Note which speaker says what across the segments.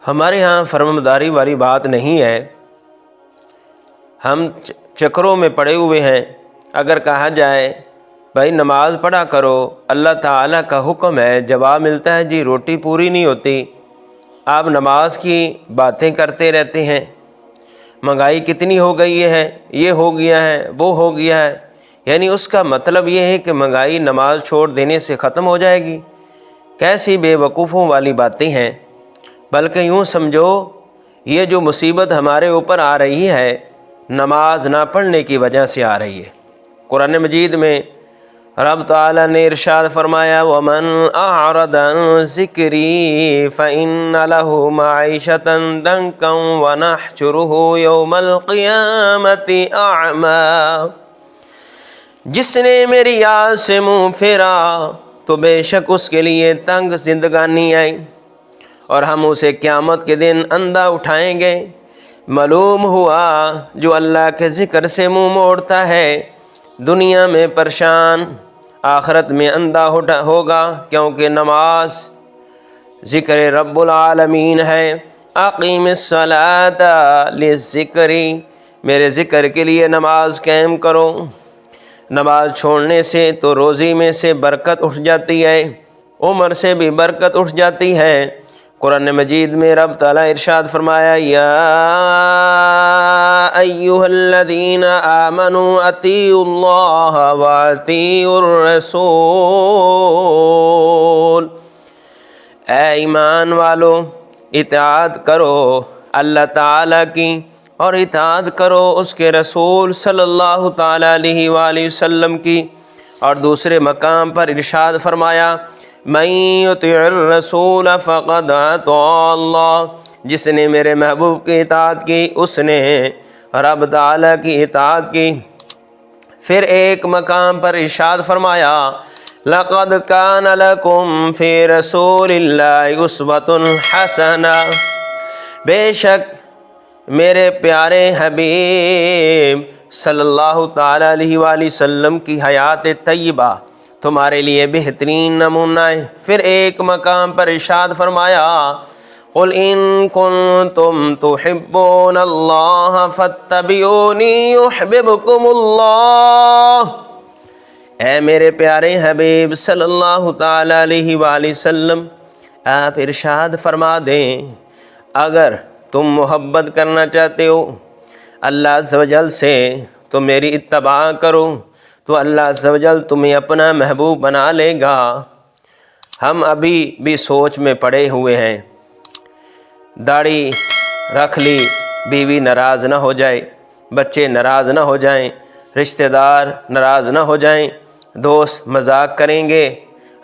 Speaker 1: ہمارے ہاں فرمانبرداری والی بات نہیں ہے، ہم چکروں میں پڑے ہوئے ہیں۔ اگر کہا جائے بھائی نماز پڑھا کرو، اللہ تعالیٰ کا حکم ہے، جواب ملتا ہے جی روٹی پوری نہیں ہوتی، آپ نماز کی باتیں کرتے رہتے ہیں، مہنگائی کتنی ہو گئی ہے، یہ ہو گیا ہے، وہ ہو گیا ہے، یعنی اس کا مطلب یہ ہے کہ مہنگائی نماز چھوڑ دینے سے ختم ہو جائے گی۔ کیسی بے وقوفوں والی باتیں ہیں۔ بلکہ یوں سمجھو یہ جو مصیبت ہمارے اوپر آ رہی ہے نماز نہ پڑھنے کی وجہ سے آ رہی ہے۔ قرآن مجید میں رب تعالیٰ نے ارشاد فرمایا وَمَنْ أَعْرَضَ عَنْ ذِكْرِي فَإِنَّ لَهُ مَعِيشَةً ضَنْكًا وَنَحْشُرُهُ يَوْمَ الْقِيَامَةِ أَعْمَى، جس نے میری یاد سے منہ پھیرا تو بے شک اس کے لیے تنگ زندگانی آئی، اور ہم اسے قیامت کے دن اندھا اٹھائیں گے۔ معلوم ہوا جو اللہ کے ذکر سے منہ موڑتا ہے دنیا میں پریشان، آخرت میں اندھا ہوگا، کیونکہ نماز ذکر رب العالمین ہے۔ اقیم الصلاۃ للذکری، میرے ذکر کے لیے نماز قائم کرو۔ نماز چھوڑنے سے تو روزی میں سے برکت اٹھ جاتی ہے، عمر سے بھی برکت اٹھ جاتی ہے۔ قرآن مجید میں رب تعالیٰ ارشاد فرمایا یا ایھا الذین آمنوا اطیعوا اللہ واطیعوا الرسول، اے ایمان والو اطاعت کرو اللہ تعالیٰ کی اور اطاعت کرو اس کے رسول صلی اللہ تعالیٰ علیہ وآلہ وسلم کی۔ اور دوسرے مقام پر ارشاد فرمایا من یطع الرسول فقد اطاع اللہ، جس نے میرے محبوب کی اطاعت کی اس نے رب تعالیٰ کی اطاعت کی۔ پھر ایک مقام پر ارشاد فرمایا لقد کان لکم فی رسول اللہ اسوۃ حسنہ، بے شک میرے پیارے حبیب صلی اللہ تعالیٰ علیہ وآلہ وسلم کی حیات طیبہ تمہارے لیے بہترین نمونہ ہے۔ پھر ایک مقام پر ارشاد فرمایا قل ان کنتم تحبون اللہ فاتبعونی یحببکم اللہ، اے میرے پیارے حبیب صلی اللہ تعالیٰ علیہ وآلہ وسلم آپ ارشاد فرما دیں اگر تم محبت کرنا چاہتے ہو اللہ عز و جل سے تو میری اتباع کرو تو اللہ عز و جل تمہیں اپنا محبوب بنا لے گا۔ ہم ابھی بھی سوچ میں پڑے ہوئے ہیں، داڑھی رکھ لی بیوی ناراض نہ ہو جائے، بچے ناراض نہ ہو جائیں، رشتہ دار ناراض نہ ہو جائیں، دوست مذاق کریں گے،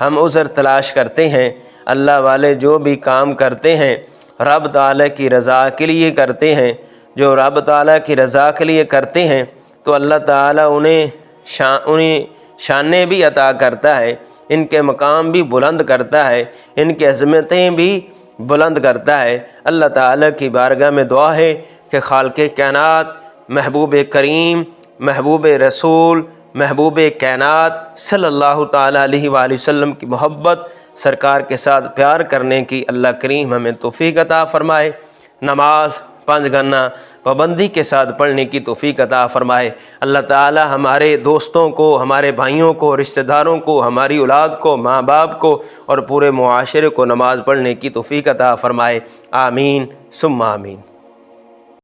Speaker 1: ہم عذر تلاش کرتے ہیں۔ اللہ والے جو بھی کام کرتے ہیں رب تعالیٰ کی رضا کے لیے کرتے ہیں، جو رب تعالیٰ کی رضا کے لیے کرتے ہیں تو اللہ تعالیٰ انہیں شانیں بھی عطا کرتا ہے، ان کے مقام بھی بلند کرتا ہے، ان کی عظمتیں بھی بلند کرتا ہے۔ اللہ تعالیٰ کی بارگاہ میں دعا ہے کہ خالق کائنات محبوب کریم محبوب رسول محبوب کائنات صلی اللہ تعالیٰ علیہ وآلہ وسلم کی محبت سرکار کے ساتھ پیار کرنے کی اللہ کریم ہمیں توفیق عطا فرمائے۔ نماز 5 گھنٹہ پابندی کے ساتھ پڑھنے کی توفیق عطا فرمائے۔ اللہ تعالی ہمارے دوستوں کو، ہمارے بھائیوں کو، رشتہ داروں کو، ہماری اولاد کو، ماں باپ کو اور پورے معاشرے کو نماز پڑھنے کی توفیق عطا فرمائے۔ آمین ثم آمین۔